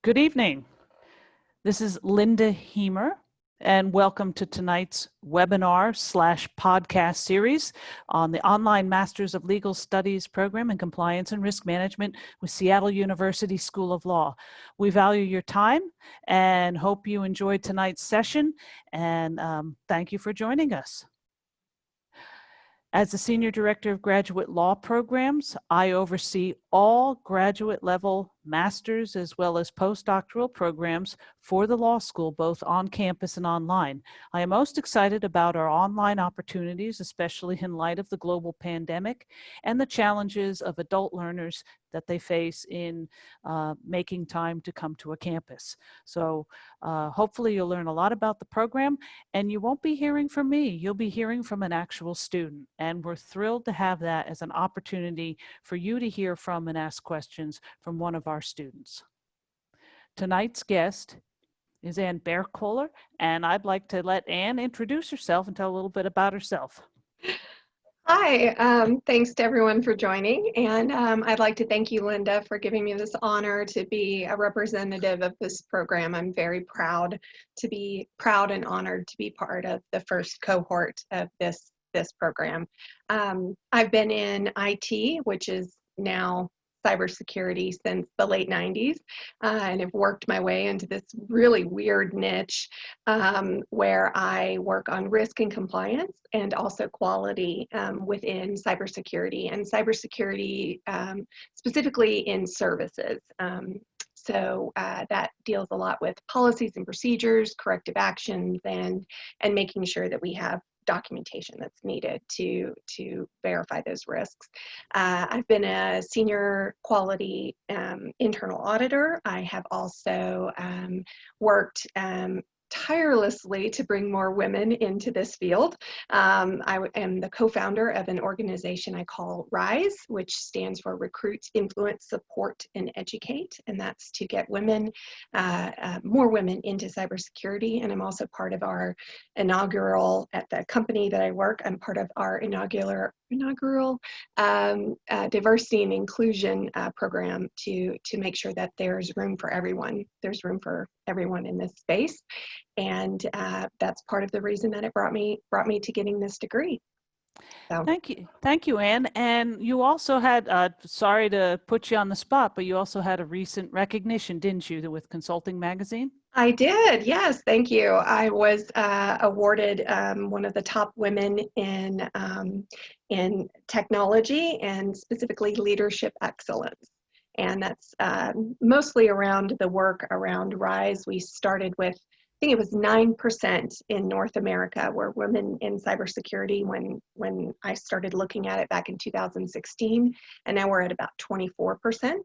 Good evening. This is Linda Heemer, and welcome to tonight's webinar/podcast series on the Online Masters of Legal Studies program in Compliance and Risk Management with Seattle University School of Law. We value your time and hope you enjoyed tonight's session, and thank you for joining us. As the Senior Director of Graduate Law Programs, I oversee all graduate level master's as well as postdoctoral programs for the law school, both on campus and online. I am most excited about our online opportunities, especially in light of the global pandemic and the challenges of adult learners that they face in making time to come to a campus. So hopefully you'll learn a lot about the program, and you won't be hearing from me. You'll be hearing from an actual student, and we're thrilled to have that as an opportunity for you to hear from and ask questions from one of our students. Tonight's guest is Ann Bearkohler, and I'd like to let Ann introduce herself and tell a little bit about herself. Hi, thanks to everyone for joining, and I'd like to thank you, Linda, for giving me this honor to be a representative of this program. I'm very proud and honored to be part of the first cohort of this program. I've been in IT, which is now cybersecurity, since the late 90s, and have worked my way into this really weird niche where I work on risk and compliance and also quality within cybersecurity, and cybersecurity specifically in services. So that deals a lot with policies and procedures, corrective actions, and making sure that we have documentation that's needed to verify those risks. I've been a senior quality internal auditor. I have also worked tirelessly to bring more women into this field. I am the co-founder of an organization I call RISE, which stands for Recruit, Influence, Support, and Educate, and that's to get women, more women into cybersecurity. And I'm also part of our inaugural, at the company that I work, I'm part of our inaugural diversity and inclusion program to make sure that there's room for everyone. There's room for everyone in this space, and that's part of the reason that it brought me to getting this degree. So. Thank you, Ann. And you also had, sorry to put you on the spot, but you also had a recent recognition, didn't you, with Consulting Magazine? I did, yes, thank you. I was awarded one of the top women in technology, and specifically leadership excellence. And that's mostly around the work around RISE. We started with, I think it was 9% in North America were women in cybersecurity when I started looking at it back in 2016, and now we're at about 24%,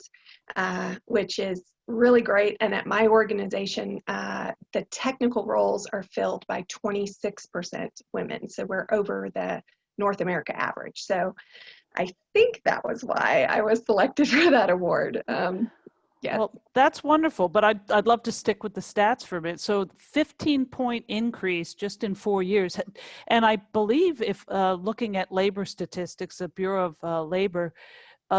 which is really great. And at my organization, the technical roles are filled by 26% women, so we're over the North America average. So I think that was why I was selected for that award. Yes. Well, that's wonderful, but I'd love to stick with the stats for a bit. So 15-point increase just in 4 years. And I believe if looking at labor statistics, the Bureau of Labor,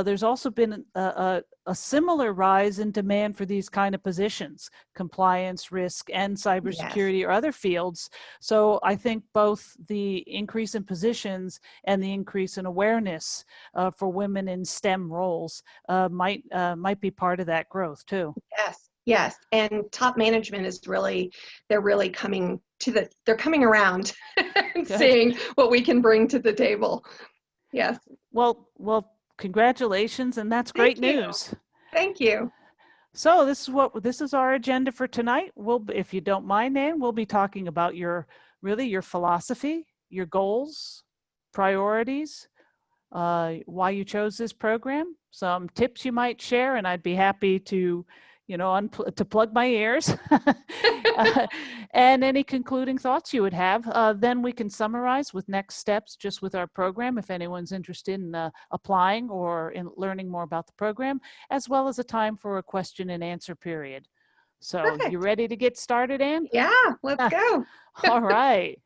there's also been a similar rise in demand for these kind of positions, compliance, risk, and cybersecurity, yes, or other fields. So I think both the increase in positions and the increase in awareness for women in STEM roles might be part of that growth too. Yes, yes, and top management is they're really coming around and seeing what we can bring to the table. Yes. Well. Congratulations, and that's great news. Thank you. So this is our agenda for tonight. If you don't mind, Ann, we'll be talking about your philosophy, your goals, priorities, why you chose this program, some tips you might share, and I'd be happy to, to plug my ears, and any concluding thoughts you would have. Then we can summarize with next steps just with our program if anyone's interested in applying or in learning more about the program, as well as a time for a question and answer period. So Perfect. You ready to get started, Ann? Yeah, let's go. All right.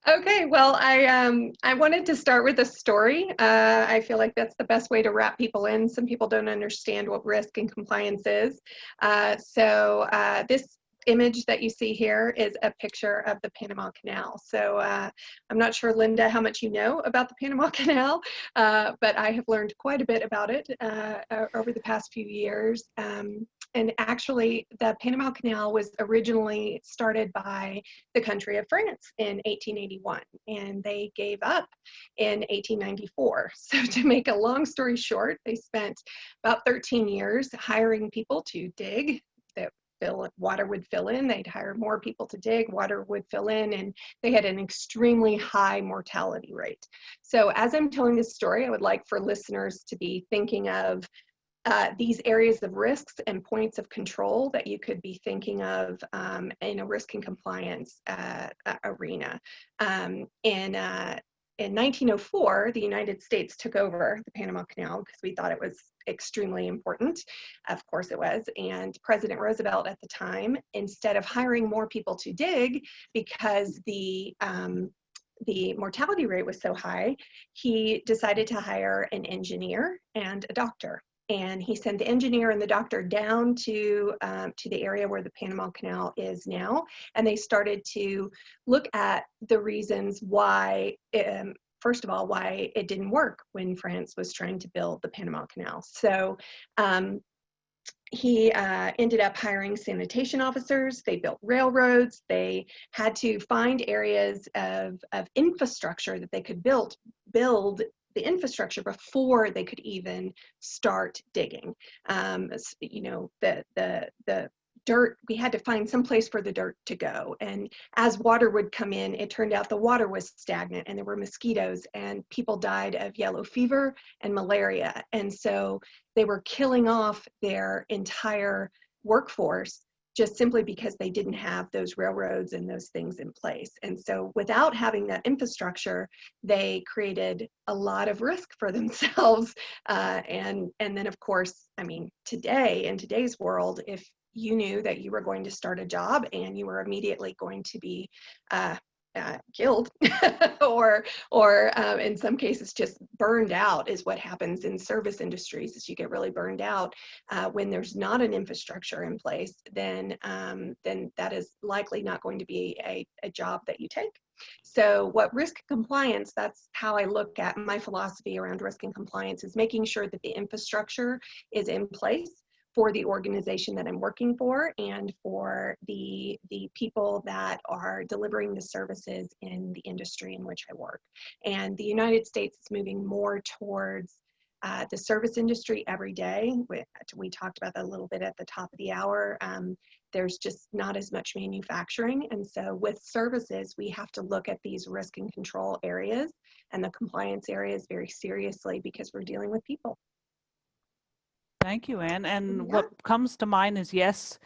Okay, well, I wanted to start with a story. I feel like that's the best way to wrap people in. Some people don't understand what risk and compliance is. This image that you see here is a picture of the Panama Canal. So I'm not sure, Linda, how much you know about the Panama Canal, but I have learned quite a bit about it over the past few years. And actually, the Panama Canal was originally started by the country of France in 1881, and they gave up in 1894. So to make a long story short, they spent about 13 years hiring people to dig. Water would fill in, they'd hire more people to dig, water would fill in, and they had an extremely high mortality rate. So as I'm telling this story, I would like for listeners to be thinking of these areas of risks and points of control that you could be thinking of in a risk and compliance arena. In 1904, the United States took over the Panama Canal because we thought it was extremely important. Of course it was. And President Roosevelt at the time, instead of hiring more people to dig because the mortality rate was so high, he decided to hire an engineer and a doctor. And he sent the engineer and the doctor down to the area where the Panama Canal is now, and they started to look at the reasons why, first of all, why it didn't work when France was trying to build the Panama Canal. So he ended up hiring sanitation officers. They built railroads. They had to find areas of infrastructure that they could build the infrastructure before they could even start digging. You know, the dirt, we had to find some place for the dirt to go. And as water would come in, it turned out the water was stagnant and there were mosquitoes and people died of yellow fever and malaria. And so they were killing off their entire workforce just simply because they didn't have those railroads and those things in place. And so without having that infrastructure, they created a lot of risk for themselves. And then of course, I mean, today, in today's world, if you knew that you were going to start a job and you were immediately going to be killed or in some cases just burned out is what happens in service industries, is you get really burned out when there's not an infrastructure in place, then that is likely not going to be a job that you take. So what risk compliance, that's how I look at my philosophy around risk and compliance, is making sure that the infrastructure is in place for the organization that I'm working for and for the people that are delivering the services in the industry in which I work. And the United States is moving more towards the service industry every day. We talked about that a little bit at the top of the hour. There's just not as much manufacturing. And so with services, we have to look at these risk and control areas and the compliance areas very seriously because we're dealing with people. Thank you, Anne. And what comes to mind is, yes,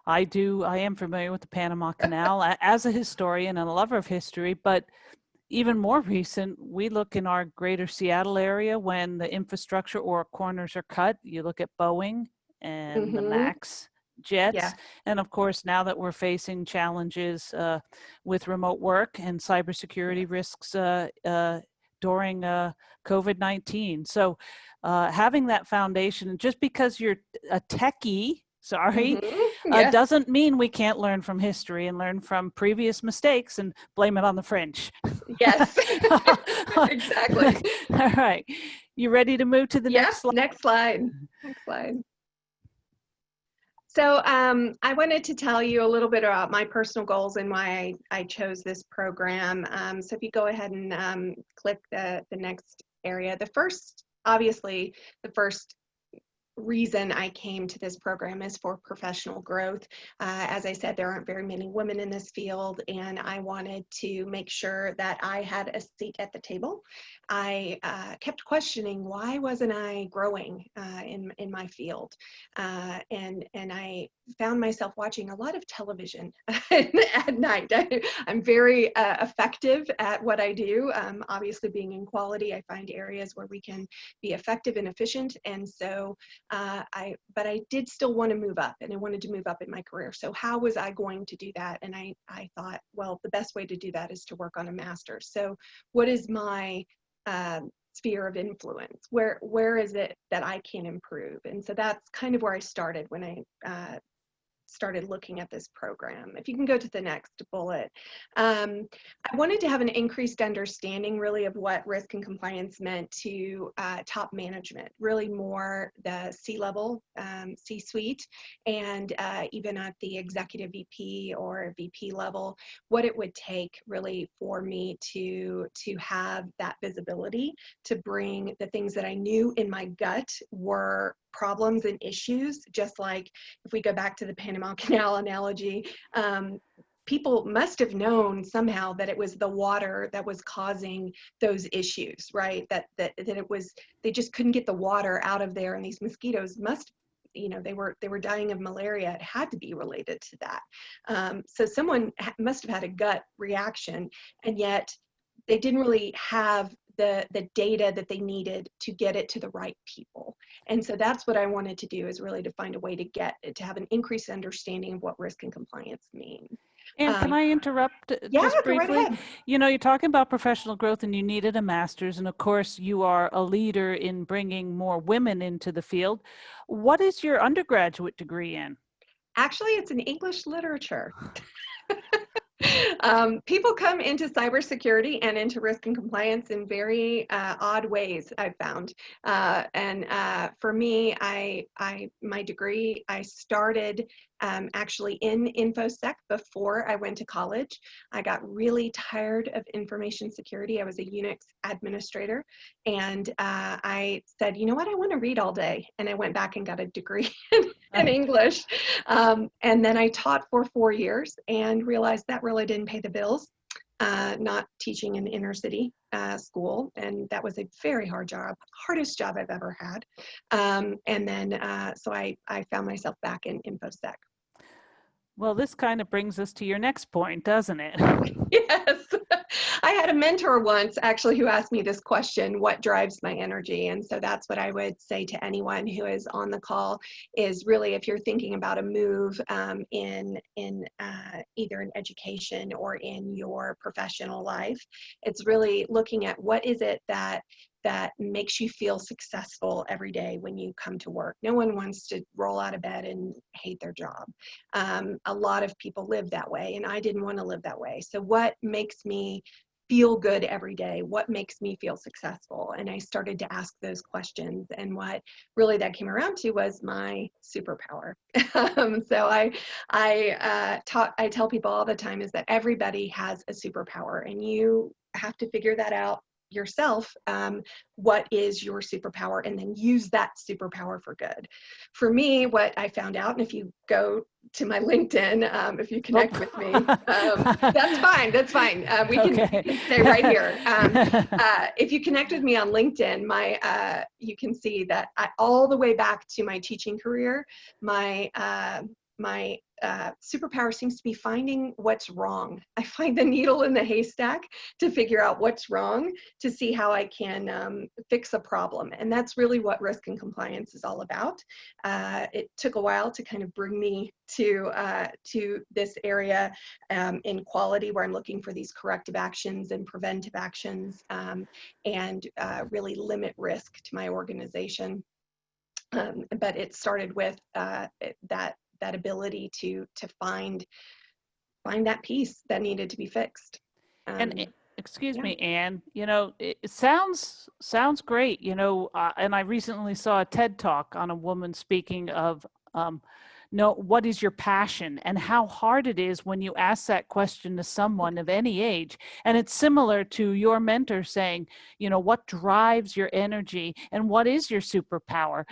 I am familiar with the Panama Canal as a historian and a lover of history, but even more recent, we look in our greater Seattle area when the infrastructure or corners are cut. You look at Boeing and the MAX jets. Yeah. And of course, now that we're facing challenges with remote work and cybersecurity risks during COVID-19. So having that foundation, just because you're a techie, doesn't mean we can't learn from history and learn from previous mistakes and blame it on the French. Yes, exactly. All right. You ready to move to the next slide? Next slide. Next slide. So I wanted to tell you a little bit about my personal goals and why I chose this program. So if you go ahead and click the next area, obviously the first reason I came to this program is for professional growth. As I said, there aren't very many women in this field, and I wanted to make sure that I had a seat at the table. I kept questioning, why wasn't I growing in my field? And I found myself watching a lot of television at night. I'm very effective at what I do. Obviously, being in quality, I find areas where we can be effective and efficient. And so but I did still want to move up, and I wanted to move up in my career. So how was I going to do that? And I thought, well, the best way to do that is to work on a master's. So what is my sphere of influence? Where is it that I can improve? And so that's kind of where I started when I started looking at this program. If you can go to the next bullet. I wanted to have an increased understanding really of what risk and compliance meant to top management, really more the C-level, C-suite, and even at the executive VP or VP level, what it would take really for me to have that visibility, to bring the things that I knew in my gut were problems and issues. Just like if we go back to the Panama Canal analogy, people must have known somehow that it was the water that was causing those issues, right? That it was, they just couldn't get the water out of there, and these mosquitoes must, you know, they were dying of malaria. It had to be related to that. So someone must have had a gut reaction, and yet they didn't really have the data that they needed to get it to the right people. And so that's what I wanted to do, is really to find a way to get it, to have an increased understanding of what risk and compliance mean. And can I interrupt Yeah, just go right briefly? ahead. You know, you're talking about professional growth and you needed a master's, and of course you are a leader in bringing more women into the field. What is your undergraduate degree in? Actually, it's in English literature. People come into cybersecurity and into risk and compliance in very odd ways, I've found. For me, my degree, I started actually in InfoSec before I went to college. I got really tired of information security. I was a Unix administrator, and I said, you know what, I want to read all day. And I went back and got a degree in English. And then I taught for 4 years and realized that really didn't pay the bills, not teaching in inner city school. And that was a very hard job, hardest job I've ever had. So I found myself back in InfoSec. Well, this kind of brings us to your next point, doesn't it? Yes. I had a mentor once actually who asked me this question, what drives my energy? And so that's what I would say to anyone who is on the call, is really, if you're thinking about a move in either in education or in your professional life, it's really looking at what is it that makes you feel successful every day when you come to work. No one wants to roll out of bed and hate their job. A lot of people live that way, and I didn't want to live that way. So what makes me feel good every day? What makes me feel successful? And I started to ask those questions, and what really that came around to was my superpower. So I tell people all the time is that everybody has a superpower, and you have to figure that out yourself. What is your superpower, and then use that superpower for good. For me, what I found out, and if you go to my LinkedIn, if you connect with me, that's fine. That's fine. We can stay right here. If you connect with me on LinkedIn, you can see that all the way back to my teaching career, my superpower seems to be finding what's wrong. I find the needle in the haystack to figure out what's wrong, to see how I can fix a problem. And that's really what risk and compliance is all about. It took a while to kind of bring me to this area in quality, where I'm looking for these corrective actions and preventive actions, and really limit risk to my organization. But it started with that ability to find that piece that needed to be fixed. Excuse Yeah. me, Anne, you know, it sounds great, you know, and I recently saw a TED Talk on a woman speaking of, what is your passion, and how hard it is when you ask that question to someone of any age. And it's similar to your mentor saying, you know, what drives your energy and what is your superpower?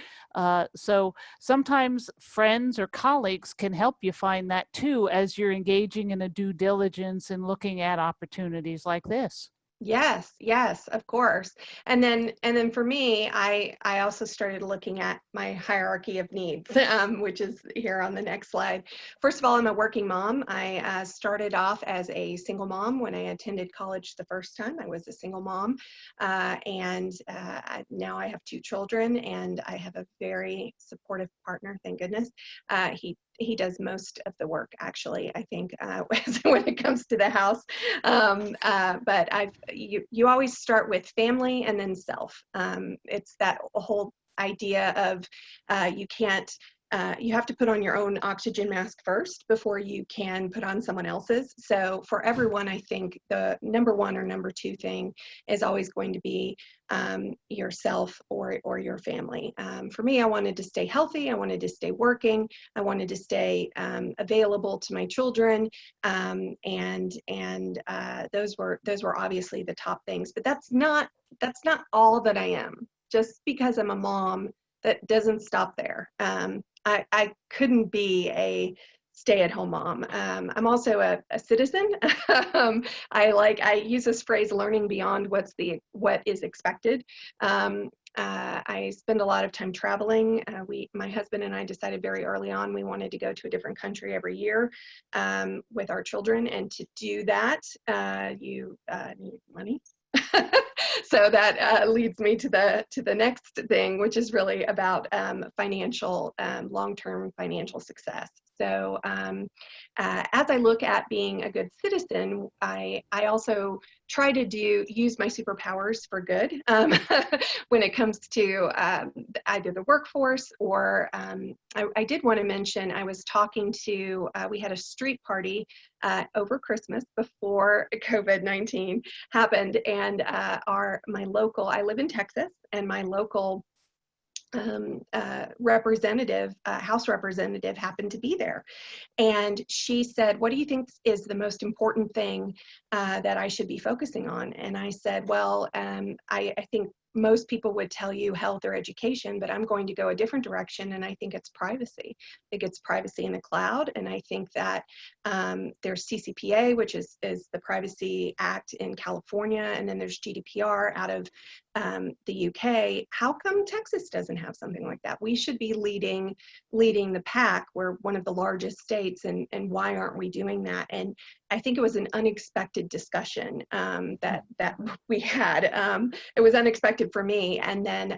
So sometimes friends or colleagues can help you find that too, as you're engaging in a due diligence and looking at opportunities like this. Yes, yes, of course. And then for me, I also started looking at my hierarchy of needs, which is here on the next slide. First of all, I'm a working mom. I started off as a single mom when I attended college the first time. I was a single mom, and now I have two children, and I have a very supportive partner. Thank goodness. He does most of the work, actually, I think, when it comes to the house. But you always start with family and then self. It's that whole idea of you can't, you have to put on your own oxygen mask first before you can put on someone else's. So for everyone, I think the number one or number two thing is always going to be yourself or your family. For me, I wanted to stay healthy. I wanted to stay working. I wanted to stay available to my children, and those were obviously the top things. But that's not all that I am. Just because I'm a mom, that doesn't stop there. I couldn't be a stay-at-home mom. I'm also a citizen. I use this phrase, learning beyond what is expected. I spend a lot of time traveling. My husband and I decided very early on we wanted to go to a different country every year with our children, and to do that, you need money. So that leads me to the next thing, which is really about long-term financial success. So as I look at being a good citizen, I also try to use my superpowers for good when it comes to either the workforce or I did want to mention, I was talking to, we had a street party over Christmas before COVID-19 happened, and I live in Texas, and my local House representative happened to be there. And she said, "What do you think is the most important thing that I should be focusing on?" And I said, "Well, I think most people would tell you health or education, but I'm going to go a different direction, and I think it's privacy. I think it's privacy in the cloud, and I think that there's CCPA, which is the Privacy Act in California, and then there's GDPR out of the UK. How come Texas doesn't have something like that? We should be leading the pack. We're one of the largest states, and why aren't we doing that?" And I think it was an unexpected discussion that we had. It was unexpected for me, and then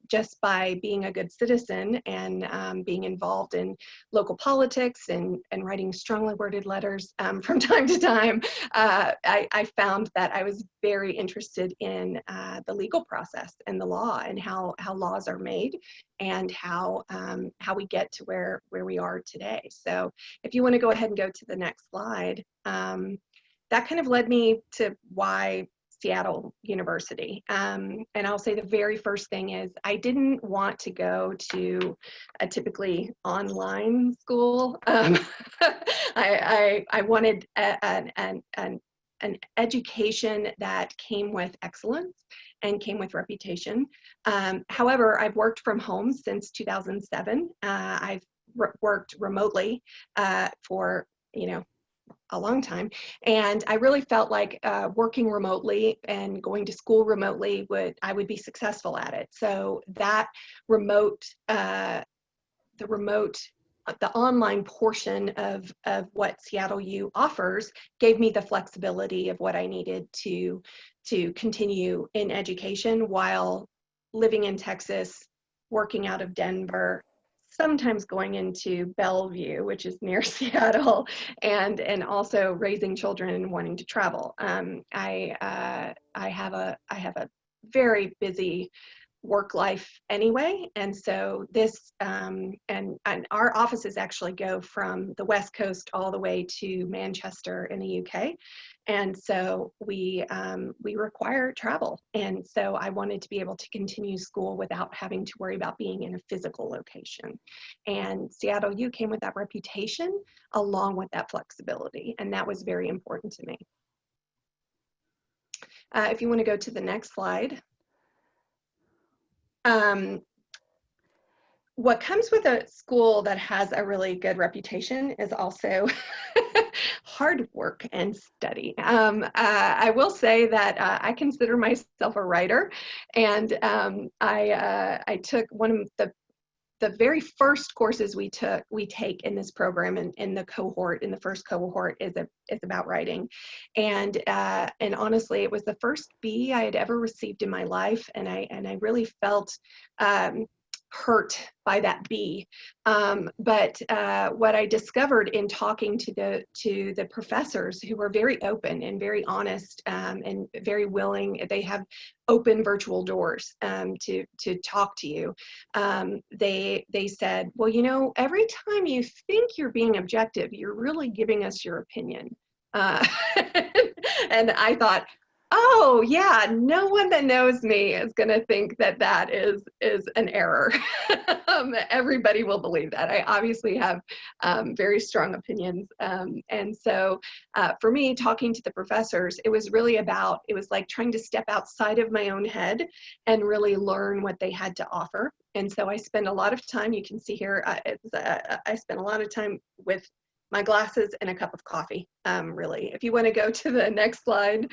just by being a good citizen and being involved in local politics and writing strongly worded letters from time to time, I found that I was very interested in the legal process and the law and how laws are made and how we get to where we are today. So if you want to go ahead and go to the next slide, that kind of led me to why Seattle University. And I'll say the very first thing is I didn't want to go to a typically online school. I wanted an education that came with excellence and came with reputation. However, I've worked from home since 2007. I've worked remotely for, a long time. And I really felt like working remotely and going to school remotely I would be successful at it. So that the online portion of what Seattle U offers gave me the flexibility of what I needed to continue in education while living in Texas, working out of Denver, sometimes going into Bellevue, which is near Seattle, and also raising children and wanting to travel. I have a very busy work life anyway, and so this and our offices actually go from the West Coast all the way to Manchester in the UK, and so we require travel, and so I wanted to be able to continue school without having to worry about being in a physical location, and Seattle U came with that reputation along with that flexibility, and that was very important to me. If you want to go to the next slide. What comes with a school that has a really good reputation is also hard work and study. I will say that I consider myself a writer, and I took one of the very first courses we take in this program, in the cohort, in the first cohort, is about writing, and honestly, it was the first B I had ever received in my life, and I really felt hurt by that B. But what I discovered in talking to the professors, who were very open and very honest, and very willing, they have open virtual doors to talk to you. They said, well, you know, every time you think you're being objective, you're really giving us your opinion. And I thought, oh yeah, no one that knows me is going to think that that is an error. Everybody will believe that. I obviously have very strong opinions, and so for me, talking to the professors, it was like trying to step outside of my own head and really learn what they had to offer. And so I spend a lot of time, you can see here, I spent a lot of time with my glasses and a cup of coffee, really. If you want to go to the next slide.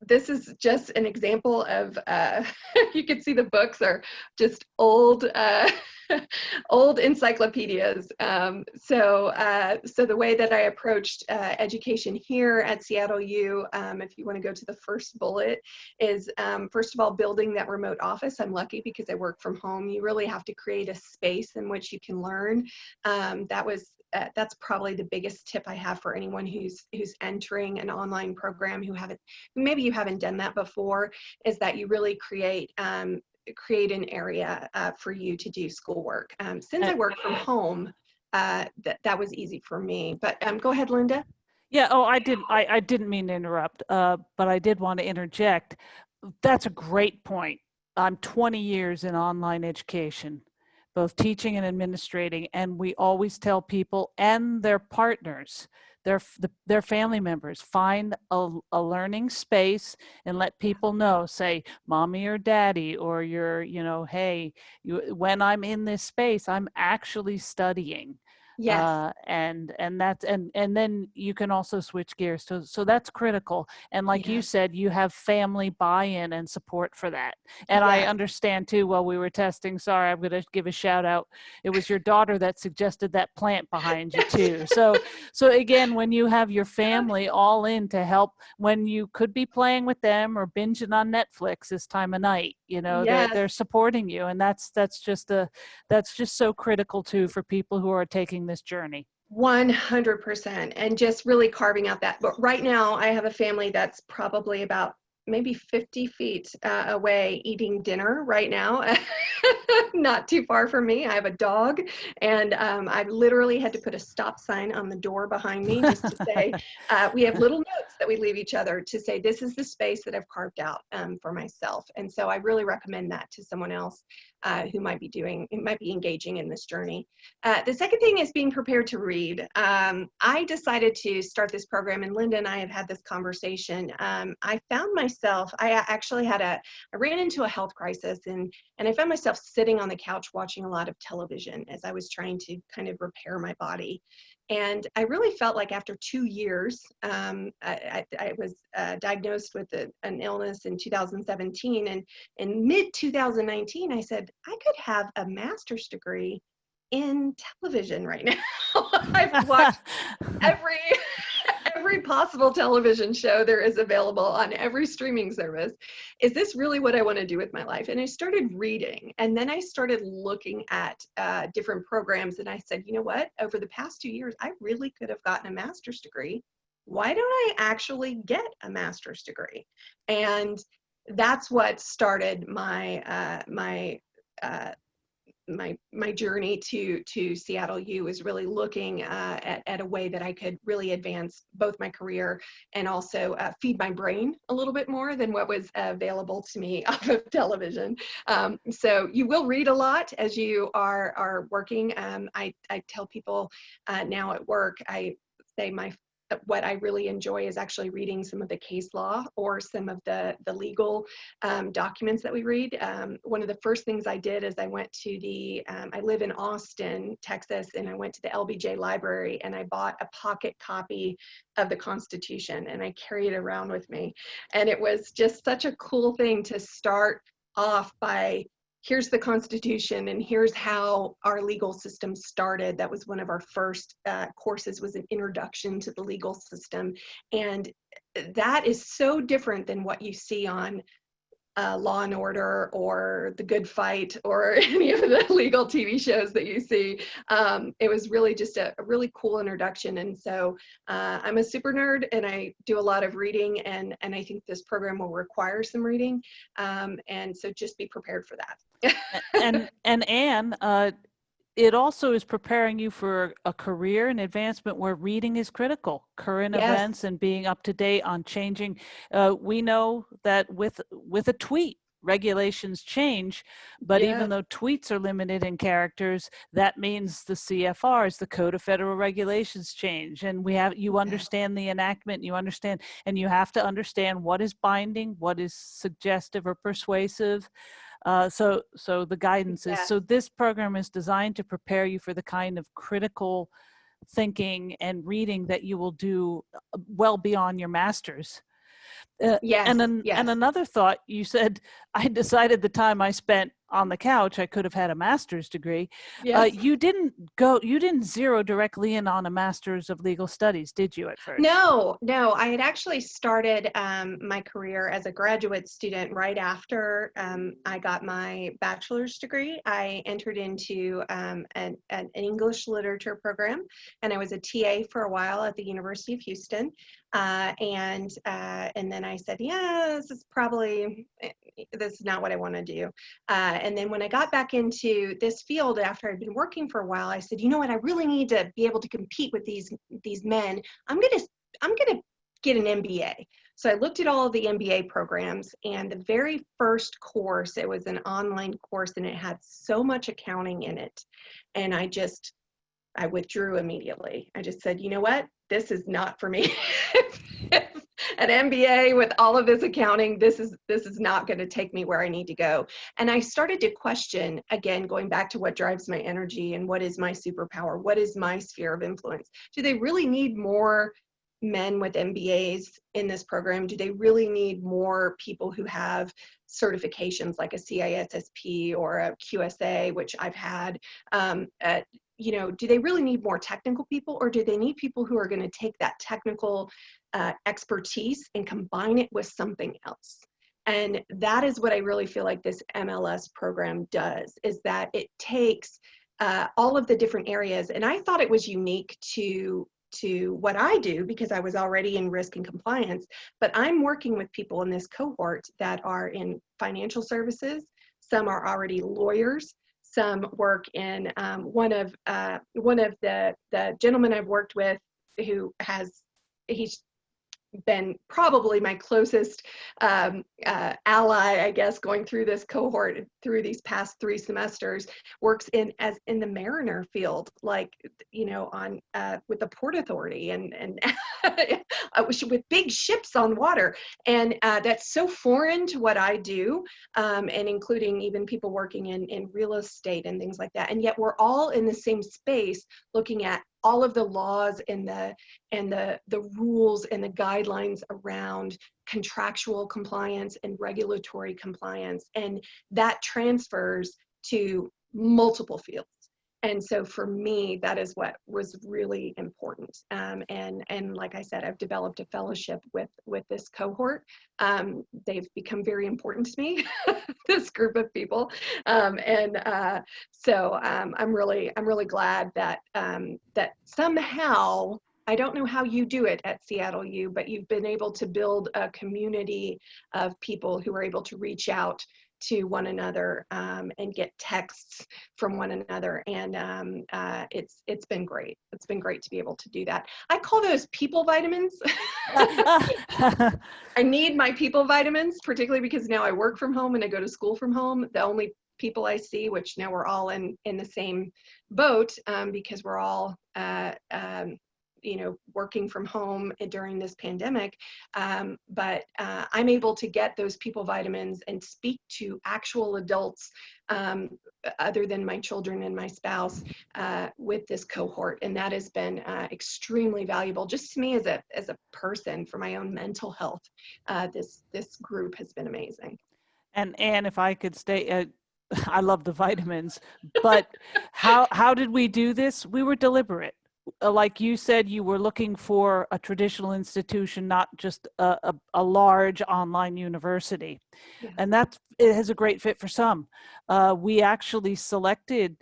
This is just an example of, you can see the books are just old, old encyclopedias. So the way that I approached education here at Seattle U, if you want to go to the first bullet, is first of all, building that remote office. I'm lucky because I work from home. You really have to create a space in which you can learn. That's probably the biggest tip I have for anyone who's entering an online program, maybe you haven't done that before, is that you really create an area for you to do schoolwork. Since I work from home, that was easy for me. But go ahead, Linda. Yeah. Oh, I didn't mean to interrupt, but I did want to interject. That's a great point. I'm 20 years in online education, both teaching and administrating, and we always tell people and their partners, their family members, find a learning space and let people know, say mommy or daddy, or hey, when I'm in this space, I'm actually studying. Yes. And then you can also switch gears. So that's critical. And like you Yes. said, you have family buy-in and support for that. And I Yes. understand too, while we were testing, sorry, I'm going to give a shout out. It was your daughter that suggested that plant behind you too. So again, when you have your family all in to help, when you could be playing with them or binging on Netflix this time of night, Yes. they're supporting you. And that's just so critical too for people who are taking this journey. 100%. And just really carving out that. But right now, I have a family that's probably about maybe 50 feet away eating dinner right now. Not too far from me. I have a dog, and I literally had to put a stop sign on the door behind me just to say, we have little notes that we leave each other to say, this is the space that I've carved out for myself. And so I really recommend that to someone else who might be engaging in this journey. The second thing is being prepared to read. I decided to start this program, and Linda and I have had this conversation. I found myself, I ran into a health crisis, and I found myself sitting on the couch watching a lot of television as I was trying to kind of repair my body. And I really felt like after 2 years, I was diagnosed with an illness in 2017, and in mid-2019, I said, I could have a master's degree in television right now. I've watched every possible television show there is available on every streaming service. Is this really what I want to do with my life? And I started reading, and then I started looking at different programs, and I said, you know what? Over the past 2 years, I really could have gotten a master's degree. Why don't I actually get a master's degree? And that's what started my my journey to Seattle U, is really looking at a way that I could really advance both my career and also feed my brain a little bit more than what was available to me off of television. So you will read a lot as you are working. I tell people now at work, I say my what I really enjoy is actually reading some of the case law or some of the legal documents that we read. One of the first things I did is I went to I live in Austin, Texas, and I went to the LBJ library and I bought a pocket copy of the Constitution and I carried it around with me. And it was just such a cool thing to start off by, here's the Constitution and here's how our legal system started. That was one of our first courses, was an introduction to the legal system. And that is so different than what you see on Law and Order or The Good Fight or any of the legal TV shows that you see. It was really just a really cool introduction. And so I'm a super nerd and I do a lot of reading, and I think this program will require some reading. And so just be prepared for that. and Anne, it also is preparing you for a career and advancement where reading is critical, current events and being up to date on changing. We know that with a tweet, regulations change, but even though tweets are limited in characters, that means the CFRs, the Code of Federal Regulations, change. And you understand the enactment, you understand, and you have to understand what is binding, what is suggestive or persuasive. So the guidance is, so this program is designed to prepare you for the kind of critical thinking and reading that you will do well beyond your master's. And another thought, you said, I decided the time I spent on the couch, I could have had a master's degree. You didn't zero directly in on a master's of legal studies, did you, at first? No, I had actually started my career as a graduate student right after I got my bachelor's degree. I entered into an English literature program, and I was a TA for a while at the University of Houston. And then I said, this is not what I want to do. And then when I got back into this field after I'd been working for a while, I said, you know what, I really need to be able to compete with these men. I'm gonna get an MBA. So I looked at all of the MBA programs, and the very first course, it was an online course and it had so much accounting in it. And I withdrew immediately. I just said, you know what, this is not for me. An MBA with all of this accounting, this is not going to take me where I need to go. And I started to question, again, going back to what drives my energy and what is my superpower, what is my sphere of influence? Do they really need more men with MBAs in this program? Do they really need more people who have certifications like a CISSP or a QSA, which I've had? Do they really need more technical people, or do they need people who are going to take that technical expertise and combine it with something else? And that is what I really feel like this MLS program does, is that it takes all of the different areas. And I thought it was unique to what I do because I was already in risk and compliance, but I'm working with people in this cohort that are in financial services. Some are already lawyers. Some work in one of the gentlemen I've worked with, he's been probably my closest ally, I guess, going through this cohort through these past 3 semesters, works in the mariner field, like, on with the Port Authority and with big ships on water. And that's so foreign to what I do, and including even people working in real estate and things like that. And yet we're all in the same space looking at all of the laws and the rules and the guidelines around contractual compliance and regulatory compliance. And that transfers to multiple fields. And so for me, that is what was really important. And like I said, I've developed a fellowship with this cohort. They've become very important to me, this group of people. So I'm really glad that that somehow, I don't know how you do it at Seattle U, but you've been able to build a community of people who are able to reach out to one another and get texts from one another. And it's been great. It's been great to be able to do that. I call those people vitamins. I need my people vitamins, particularly because now I work from home and I go to school from home. The only people I see, which now we're all in the same boat, because we're all working from home during this pandemic. But I'm able to get those people vitamins and speak to actual adults other than my children and my spouse with this cohort. And that has been extremely valuable just to me as a person for my own mental health. This group has been amazing. And Anne, if I could stay, I love the vitamins, but how did we do this? We were deliberate. Like you said, you were looking for a traditional institution, not just a large online university. Yeah. And it has a great fit for some. We actually selected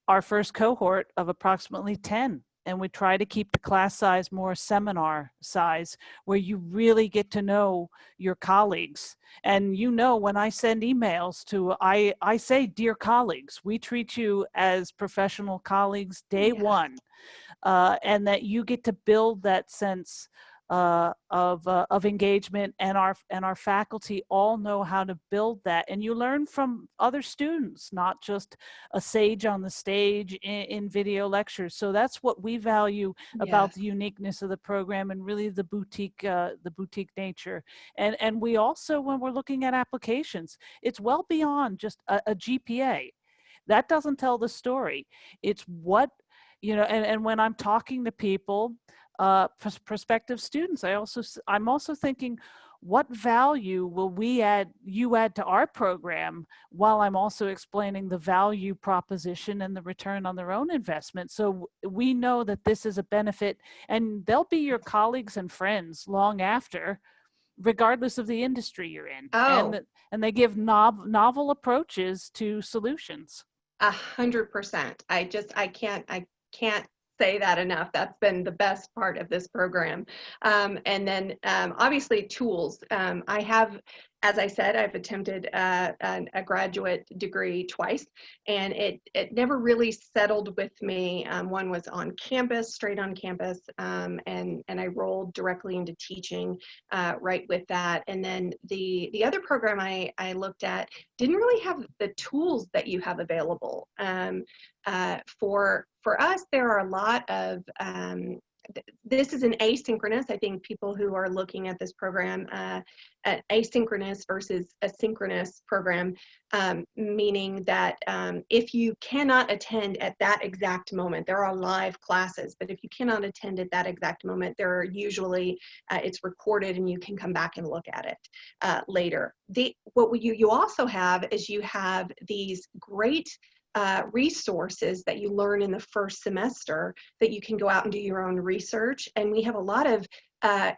our first cohort of approximately 10, and we try to keep the class size more seminar size, where you really get to know your colleagues. And when I send emails I say, dear colleagues, we treat you as professional colleagues day one, and that you get to build that sense of engagement, and our faculty all know how to build that, and you learn from other students, not just a sage on the stage in video lectures. So that's what we value about Yes. the uniqueness of the program, and really the boutique nature. And we also, when we're looking at applications, it's well beyond just a GPA. That doesn't tell the story. It's what, and when I'm talking to people, prospective students, I'm also thinking, what value will you add to our program, while I'm also explaining the value proposition and the return on their own investment. So we know that this is a benefit, and they'll be your colleagues and friends long after, regardless of the industry you're in. Oh, And they give novel approaches to solutions. 100%. I can't say that enough. That's been the best part of this program. And then obviously tools. I have, as I said, I've attempted a graduate degree twice, and it never really settled with me. One was on campus, straight on campus, and I rolled directly into teaching right with that. And then the other program I looked at didn't really have the tools that you have available. For us, there are a lot of this is an asynchronous. I think people who are looking at this program, asynchronous versus a synchronous program, meaning that if you cannot attend at that exact moment, there are live classes, but if you cannot attend at that exact moment, there are usually, it's recorded and you can come back and look at it later. What you also have is you have these great resources that you learn in the first semester that you can go out and do your own research. And we have a lot of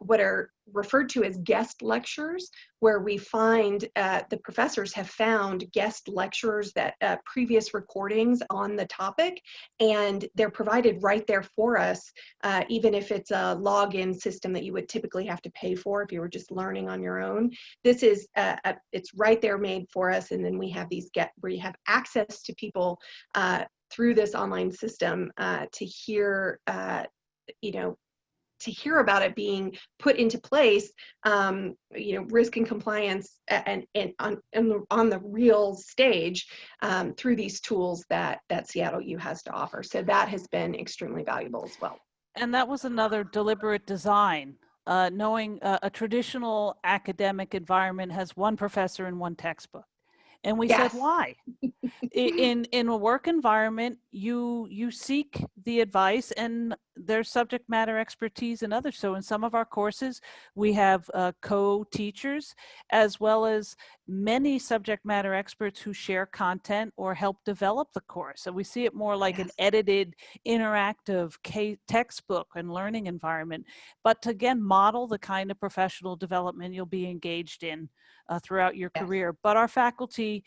what are referred to as guest lectures, where we find the professors have found guest lecturers that previous recordings on the topic, and they're provided right there for us, even if it's a login system that you would typically have to pay for if you were just learning on your own. This is it's right there made for us, and then we have these where you have access to people through this online system to hear to hear about it being put into place, risk and compliance and on the real stage through these tools that Seattle U has to offer. So that has been extremely valuable as well. And that was another deliberate design. Knowing a traditional academic environment has one professor and one textbook. And we said, Yes. why? In a work environment, you seek the advice, and there's subject matter expertise in others. So in some of our courses, we have co-teachers, as well as many subject matter experts who share content or help develop the course. So we see it more like an edited, interactive textbook and learning environment, but to again model the kind of professional development you'll be engaged in throughout your career. But our faculty,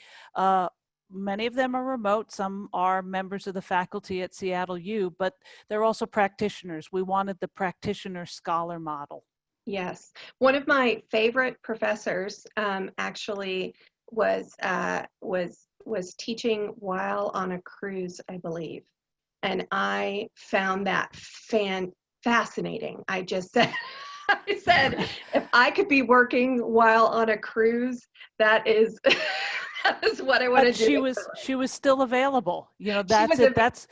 many of them are remote. Some are members of the faculty at Seattle U, but they're also practitioners. We wanted the practitioner scholar model. Yes. One of my favorite professors actually was teaching while on a cruise, I believe. And I found that fascinating. I just said, I said, if I could be working while on a cruise, that is That's what I want to But do. she was still available. You know, She that's was it. That's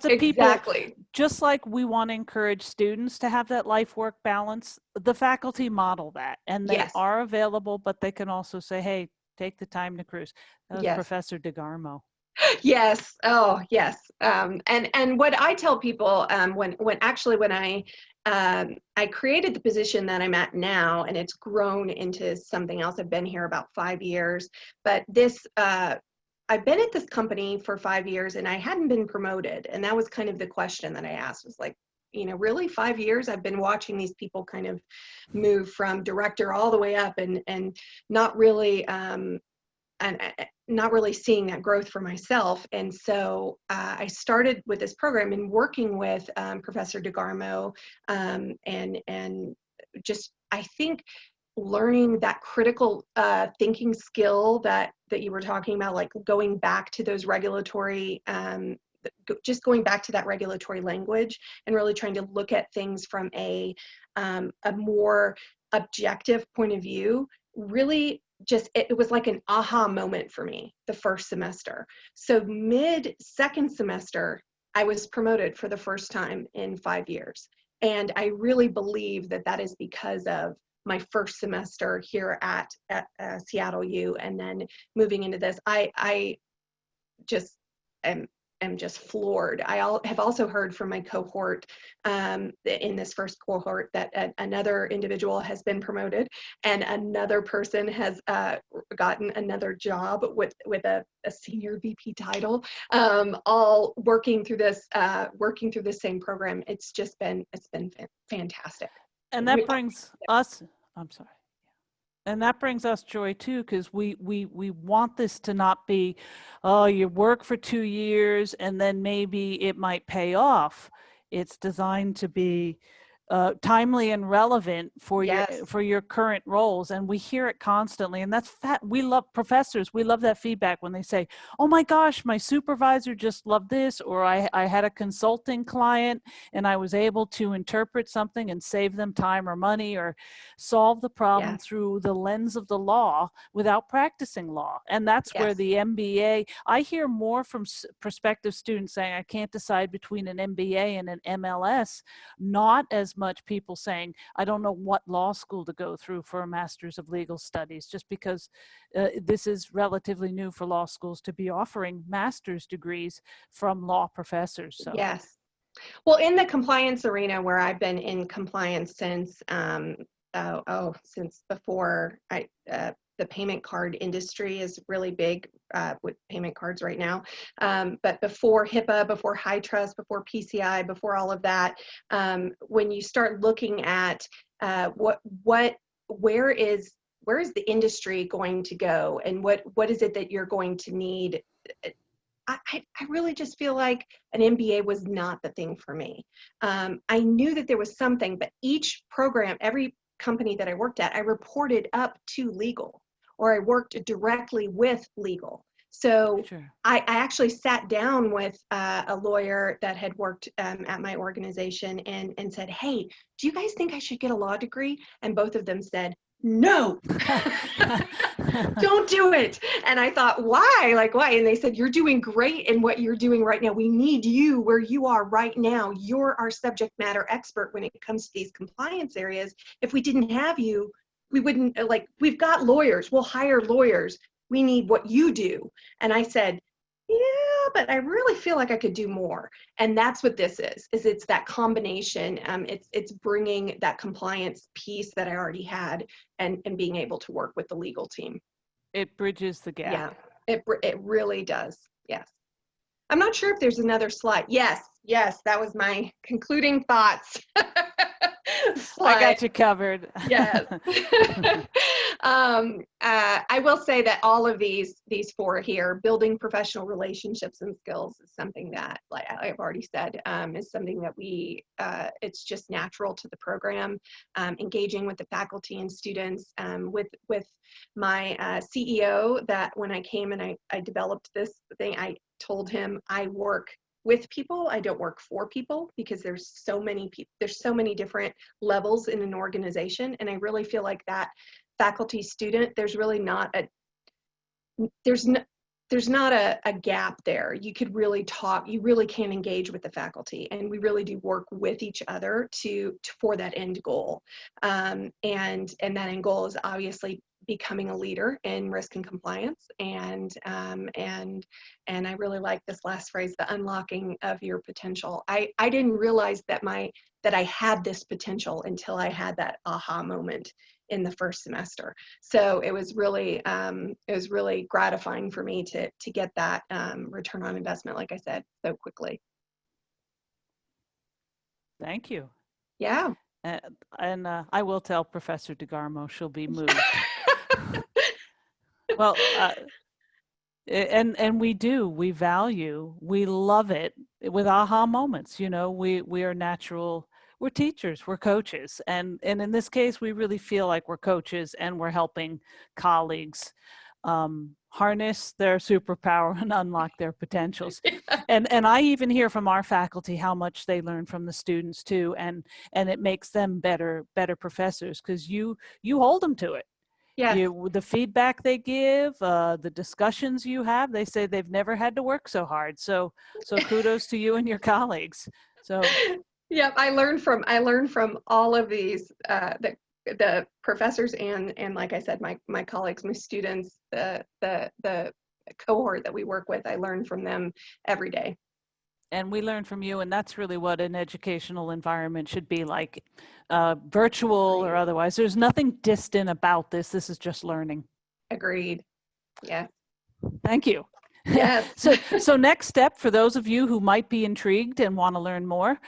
a people, exactly. just like we want to encourage students to have that life work balance, the faculty model that, and they Yes. are available, but they can also say, hey, take the time to cruise. That was Yes. Professor DeGarmo. Yes. Oh, yes. And what I tell people when I created the position that I'm at now, and it's grown into something else. I've been here about 5 years, but I've been at this company for 5 years, and I hadn't been promoted, and that was kind of the question that I asked. Was like, really 5 years? I've been watching these people kind of move from director all the way up, and not really. And not really seeing that growth for myself. And so I started with this program and working with Professor DeGarmo, and just, I think, learning that critical thinking skill that you were talking about, like going back to those regulatory, just going back to that regulatory language and really trying to look at things from a more objective point of view, really just, it was like an aha moment for me the first semester. So mid second semester, I was promoted for the first time in 5 years. And I really believe that that is because of my first semester here at Seattle U, and then moving into this. I just am just floored. Have also heard from my cohort, in this first cohort, that another individual has been promoted, and another person has gotten another job with a senior VP title, all working through this same program. It's been fantastic. And that brings us, I'm sorry. And that brings us joy too, because we want this to not be, oh, you work for 2 years and then maybe it might pay off. It's designed to be timely and relevant for Yes. your current roles, and we hear it constantly. And that's we love professors. We love that feedback when they say, "Oh my gosh, my supervisor just loved this," or I had a consulting client and I was able to interpret something and save them time or money or solve the problem Yes. through the lens of the law without practicing law. And that's where Yes. the MBA. I hear more from prospective students saying, "I can't decide between an MBA and an MLS." Not as much people saying, I don't know what law school to go through for a master's of legal studies, just because this is relatively new for law schools to be offering master's degrees from law professors. So Yes. Well, in the compliance arena, where I've been in compliance since since before the payment card industry is really big with payment cards right now. But before HIPAA, before high trust, before PCI, before all of that, when you start looking at where is the industry going to go, and what is it that you're going to need? I really just feel like an MBA was not the thing for me. I knew that there was something, but each program, every company that I worked at, I reported up to legal, or I worked directly with legal. So sure. I actually sat down with a lawyer that had worked at my organization, and said, "Hey, do you guys think I should get a law degree?" And both of them said, "No." Don't do it. And I thought, why? Like, why? And they said, "You're doing great in what you're doing right now. We need you where you are right now. You're our subject matter expert when it comes to these compliance areas. If we didn't have you, we wouldn't, like, we've got lawyers. We'll hire lawyers. We need what you do." And I said, yeah, but I really feel like I could do more. And that's what this is it's that combination. It's bringing that compliance piece that I already had, and being able to work with the legal team. It bridges the Yeah, gap. it really does. Yes. I'm not sure if there's another slide. Yes, that was my concluding thoughts. I Slide. got you covered. Yes. I will say that all of these four here, building professional relationships and skills, is something that, like I've already said, is something that it's just natural to the program. Engaging with the faculty and students, with my CEO, that when I came and I developed this thing, I told him I work with people. I don't work for people, because there's so many people, there's so many different levels in an organization. And I really feel like that faculty student, there's really not there's no, there's not a gap there. You could really talk, you really can engage with the faculty, and we really do work with each other for that end goal. And that end goal is obviously becoming a leader in risk and compliance. And I really like this last phrase, the unlocking of your potential. I didn't realize that I had this potential until I had that aha moment in the first semester. So it was really gratifying for me to get that return on investment, like I said, so quickly. Thank you. Yeah. And I will tell Professor DeGarmo she'll be moved. Well, and we value, we love it with aha moments. You know, we are natural, we're teachers, we're coaches. And in this case, we really feel like we're coaches and we're helping colleagues harness their superpower and unlock their potentials. Yeah. And I even hear from our faculty how much they learn from the students too. And it makes them better professors, because you hold them to it. Yes. The feedback they give, the discussions you have, they say they've never had to work so hard. So kudos to you and your colleagues. So yeah, I learned from all of these, the professors and like I said, my colleagues, my students, the cohort that we work with. I learn from them every day. And we learn from you, and that's really what an educational environment should be like, virtual or otherwise. There's nothing distant about this. This is just learning. Agreed. Yeah. Thank you. Yes. So next step, for those of you who might be intrigued and want to learn more,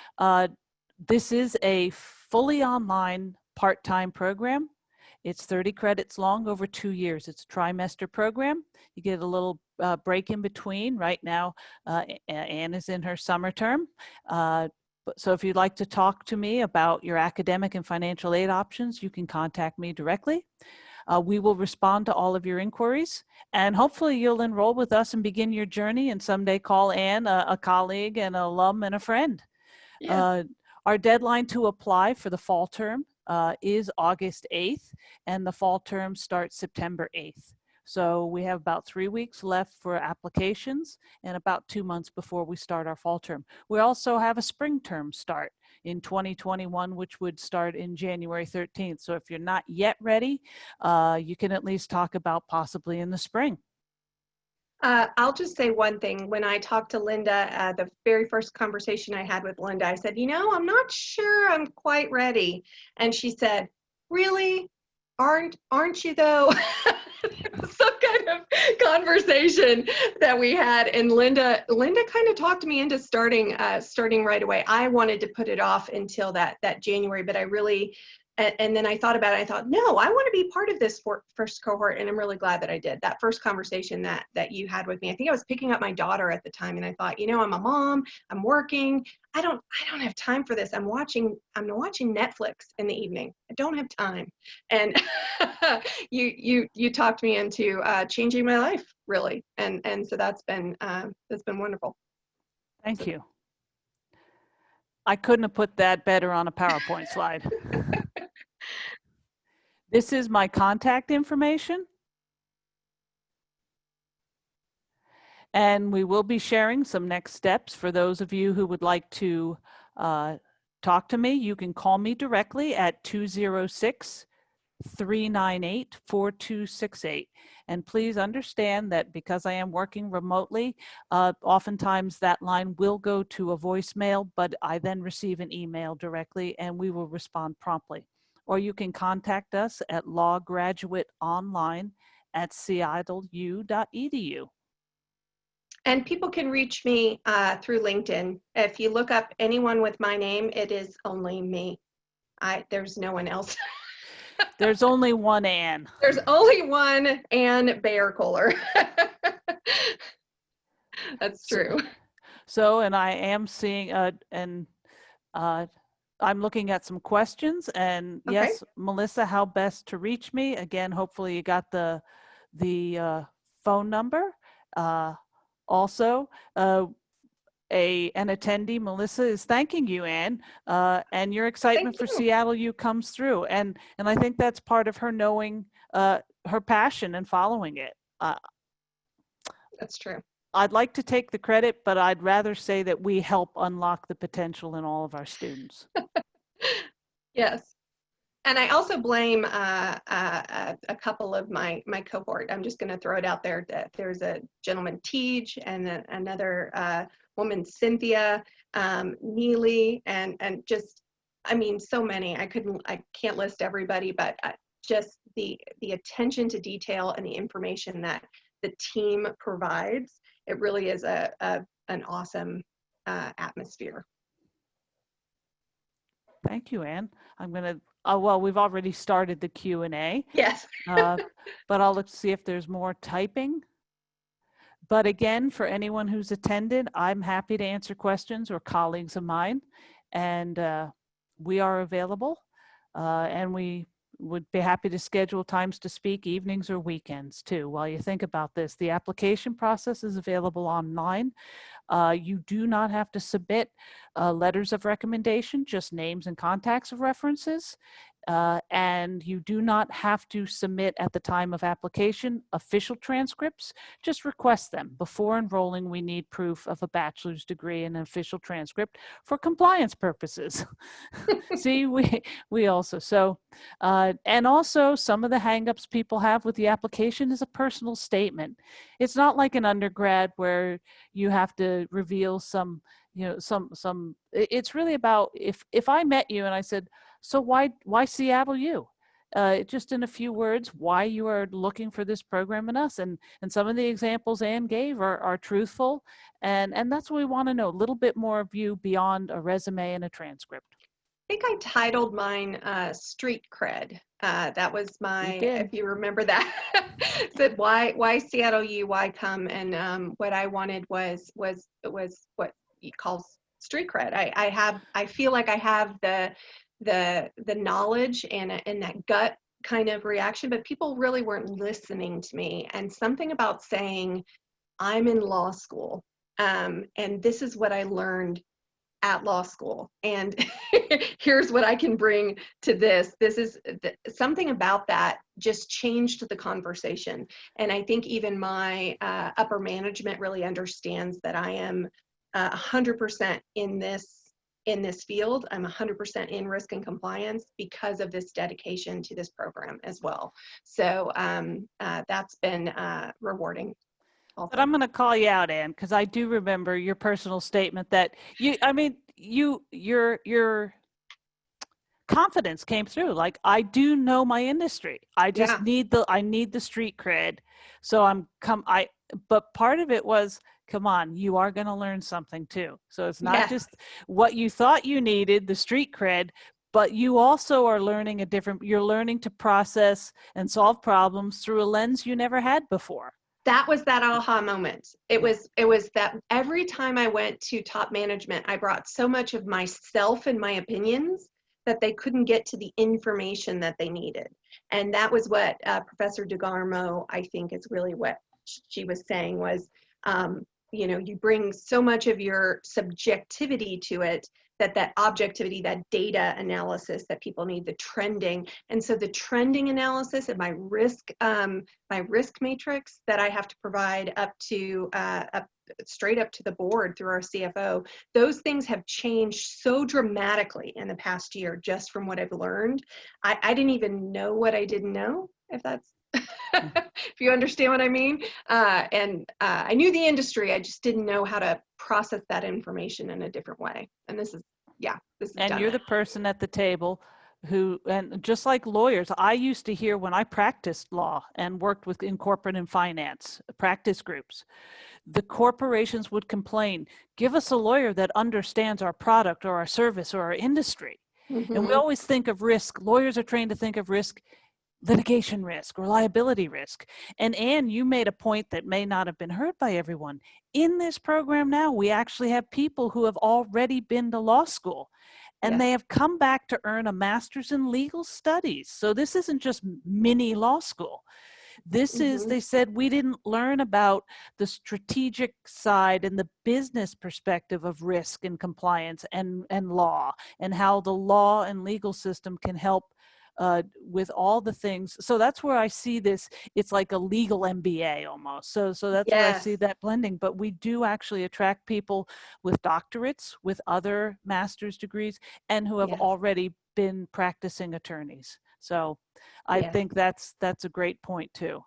this is a fully online part-time program. It's 30 credits long over 2 years. It's a trimester program. You get a little break in between. Right now, Anne is in her summer term. So if you'd like to talk to me about your academic and financial aid options, you can contact me directly. We will respond to all of your inquiries, and hopefully you'll enroll with us and begin your journey, and someday call Anne a colleague and an alum and a friend. Yeah. Our deadline to apply for the fall term is August 8th, and the fall term starts September 8th. So we have about 3 weeks left for applications and about 2 months before we start our fall term. We also have a spring term start in 2021, which would start in January 13th. So if you're not yet ready, you can at least talk about possibly in the spring. I'll just say one thing. When I talked to Linda, the very first conversation I had with Linda, I said, I'm not sure I'm quite ready. And she said, really? Aren't you though? Some kind of conversation that we had, and Linda kind of talked me into starting right away. I wanted to put it off until that January, but I really, and then I thought about it. I thought, no, I want to be part of this first cohort, and I'm really glad that I did. That first conversation that you had with me, I think I was picking up my daughter at the time, and I thought, I'm a mom, I'm working, I don't have time for this. I'm watching Netflix in the evening. I don't have time. And you talked me into changing my life, really, and so that's been wonderful. Thank you. I couldn't have put that better on a PowerPoint slide. This is my contact information. And we will be sharing some next steps for those of you who would like to talk to me. You can call me directly at 206-398-4268. And please understand that because I am working remotely, oftentimes that line will go to a voicemail, but I then receive an email directly and we will respond promptly. Or you can contact us at lawgraduateonline@seattleU.edu. And people can reach me through LinkedIn. If you look up anyone with my name, it is only me. There's no one else. There's only one Anne. There's only one Anne Bayer-Kohler. That's true. So, and I am seeing, I'm looking at some questions, and Okay. yes, Melissa, how best to reach me? Again, hopefully you got the phone number. Also, an attendee, Melissa, is thanking you, Anne, and your excitement for Seattle U comes through, and I think that's part of her knowing her passion and following it. That's true. I'd like to take the credit, but I'd rather say that we help unlock the potential in all of our students. Yes. And I also blame a couple of my cohort. I'm just going to throw it out there that there's a gentleman, Tej, and then another woman, Cynthia, Neely, and just, I mean, so many. I can't list everybody, but just the attention to detail and the information that the team provides. It really is an awesome atmosphere. Thank you, Anne. I'm going to, well, we've already started the Q&A, Yes. but I'll look to see if there's more typing. But again, for anyone who's attended, I'm happy to answer questions, or colleagues of mine, and we are available, and we would be happy to schedule times to speak evenings or weekends too. While you think about this, the application process is available online. You do not have to submit letters of recommendation, just names and contacts of references. And you do not have to submit at the time of application official transcripts, just request them. Before enrolling, we need proof of a bachelor's degree and an official transcript for compliance purposes. See, we also, so, and also some of the hangups people have with the application is a personal statement. It's not like an undergrad where you have to reveal some, you know, it's really about if I met you and I said, so why Seattle U? Just in a few words, why you are looking for this program in us. And some of the examples Anne gave are truthful. And that's what we want to know, a little bit more of you beyond a resume and a transcript. I think I titled mine Street Cred. That was my, if you remember that, said why Seattle U, why come? And what I wanted was what you call street cred. I feel like I have the knowledge and that gut kind of reaction, but people really weren't listening to me. And something about saying, I'm in law school, and this is what I learned at law school, and here's what I can bring to this. This is something about that just changed the conversation. And I think even my upper management really understands that I am 100% in this field. I'm 100% in risk and compliance because of this dedication to this program as well. So that's been rewarding. Also. But I'm going to call you out, Anne, because I do remember your personal statement that your confidence came through. Like, I do know my industry. I just need the street cred. So but part of it was, come on, you are going to learn something too. So it's not just what you thought you needed, the street cred, but you also are learning you're learning to process and solve problems through a lens you never had before. That was that aha moment. It was that every time I went to top management, I brought so much of myself and my opinions that they couldn't get to the information that they needed. And that was what Professor DeGarmo, I think, is really what she was saying was, you bring so much of your subjectivity to it, that objectivity, that data analysis that people need, the trending. And so the trending analysis and my risk matrix that I have to provide straight up to the board through our CFO, those things have changed so dramatically in the past year, just from what I've learned. I didn't even know what I didn't know, if that's, if you understand what I mean. And I knew the industry, I just didn't know how to process that information in a different way. And this is and you're the person at the table who, and just like lawyers, I used to hear when I practiced law and worked in corporate and finance practice groups, the corporations would complain, give us a lawyer that understands our product or our service or our industry. Mm-hmm. And we always think of risk. Lawyers are trained to think of risk, litigation risk or liability risk. And Anne, you made a point that may not have been heard by everyone. In this program now, we actually have people who have already been to law school, and they have come back to earn a master's in legal studies. So this isn't just mini law school. This is, they said, we didn't learn about the strategic side and the business perspective of risk and compliance and law, and how the law and legal system can help with all the things. So that's where I see this. It's like a legal MBA almost. So that's where I see Yes. that blending. But we do actually attract people with doctorates, with other master's degrees, and who have Yes. already been practicing attorneys. So I Yes. think that's a great point too.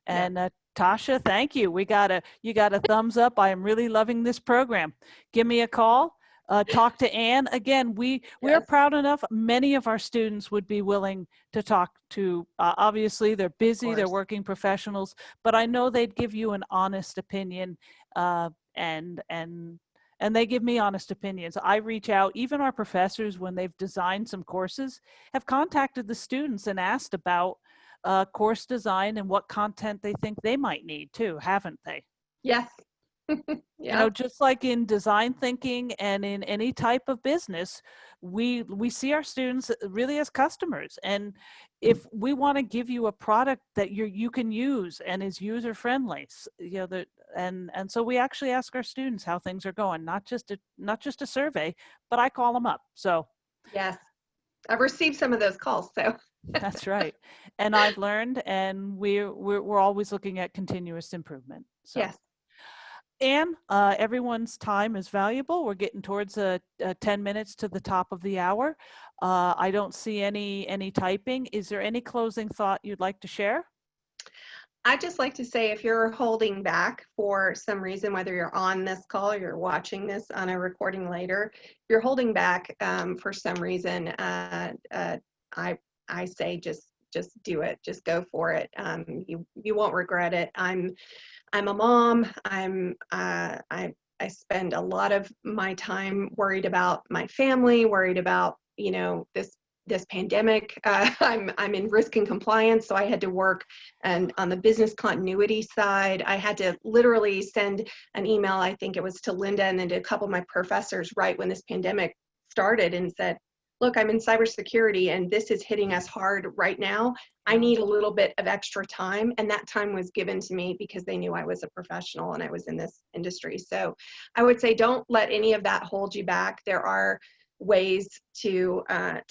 Yeah. And Tasha, thank you. You got a thumbs up. I am really loving this program. Give me a call. Talk to Anne. Again, we are Yes. proud enough. Many of our students would be willing to talk to, obviously they're Of busy, they're course. working professionals, but I know they'd give you an honest opinion, and they give me honest opinions. I reach out, even our professors, when they've designed some courses, have contacted the students and asked about course design and what content they think they might need too, haven't they? Yes. You know, Yep. just like in design thinking and in any type of business, we see our students really as customers. And if we want to give you a product that you can use and is user friendly, you know, and so we actually ask our students how things are going, not just a survey, but I call them up. So Yes. I've received some of those calls, so that's right. And I've learned, and we're always looking at continuous improvement. So. yes. Anne, everyone's time is valuable. We're getting towards 10 minutes to the top of the hour. I don't see any typing. Is there any closing thought you'd like to share? I'd just like to say if you're holding back for some reason, whether you're on this call or you're watching this on a recording later, if you're holding back for some reason, I say just do it. Just go for it. You won't regret it. I'm a mom. I spend a lot of my time worried about my family, worried about, you know, this pandemic. I'm in risk and compliance, so I had to work and on the business continuity side. I had to literally send an email, I think it was to Linda and then to a couple of my professors right when this pandemic started and said, look, I'm in cybersecurity and this is hitting us hard right now. I need a little bit of extra time. And that time was given to me because they knew I was a professional and I was in this industry. So I would say don't let any of that hold you back. There are ways to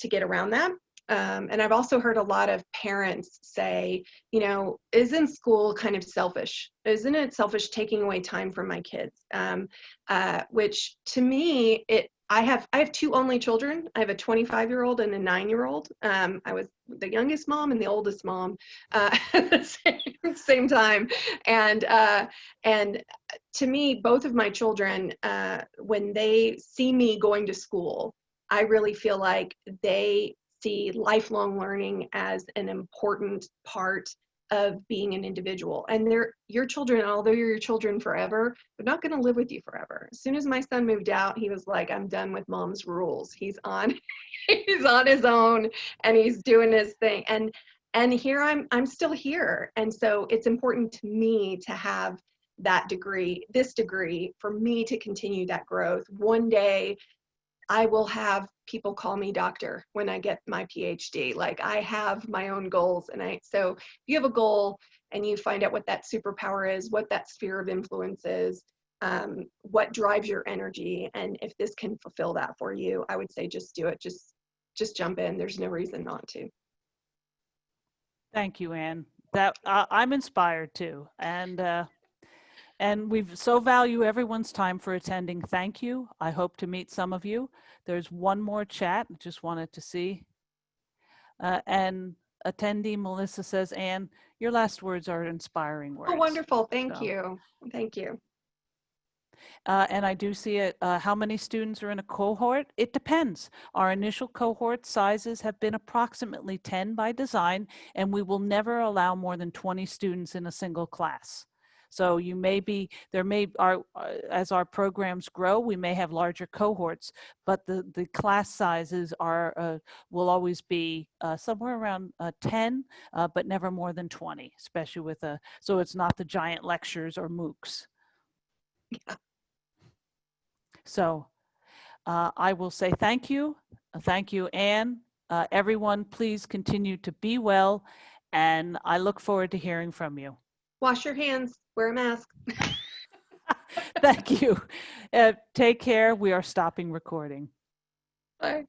get around that. And I've also heard a lot of parents say, you know, isn't school kind of selfish? Isn't it selfish taking away time from my kids? Which to me, I have two only children. I have a 25-year-old and a 9-year-old. I was the youngest mom and the oldest mom at the same time. And to me, both of my children, when they see me going to school, I really feel like they see lifelong learning as an important part of being an individual. And they're your children, although you're your children forever, they're not going to live with you forever. As soon as my son moved out, he was like, I'm done with mom's rules. He's on he's on his own and he's doing his thing. And here I'm still here. And so it's important to me to have that degree, this degree, for me to continue that growth. One day I will have people call me doctor when I get my PhD. Like I have my own goals. So if you have a goal and you find out what that superpower is, what that sphere of influence is, what drives your energy, and if this can fulfill that for you, I would say just do it. Just jump in. There's no reason not to. Thank you, Anne. That I'm inspired too, and we so value everyone's time for attending. Thank you. I hope to meet some of you. There's one more chat. Just wanted to see. And attendee Melissa says, Anne, your last words are inspiring words. Oh, wonderful. Thank So, you. Thank you. and I do see it. How many students are in a cohort? It depends. Our initial cohort sizes have been approximately 10 by design, and we will never allow more than 20 students in a single class. So you may be, there may, as our programs grow, we may have larger cohorts, but the class sizes will always be somewhere around 10, but never more than 20, especially with so it's not the giant lectures or MOOCs. Yeah. So I will say thank you. Thank you, Anne. Everyone, please continue to be well, and I look forward to hearing from you. Wash your hands, wear a mask. Thank you. Take care. We are stopping recording. Bye.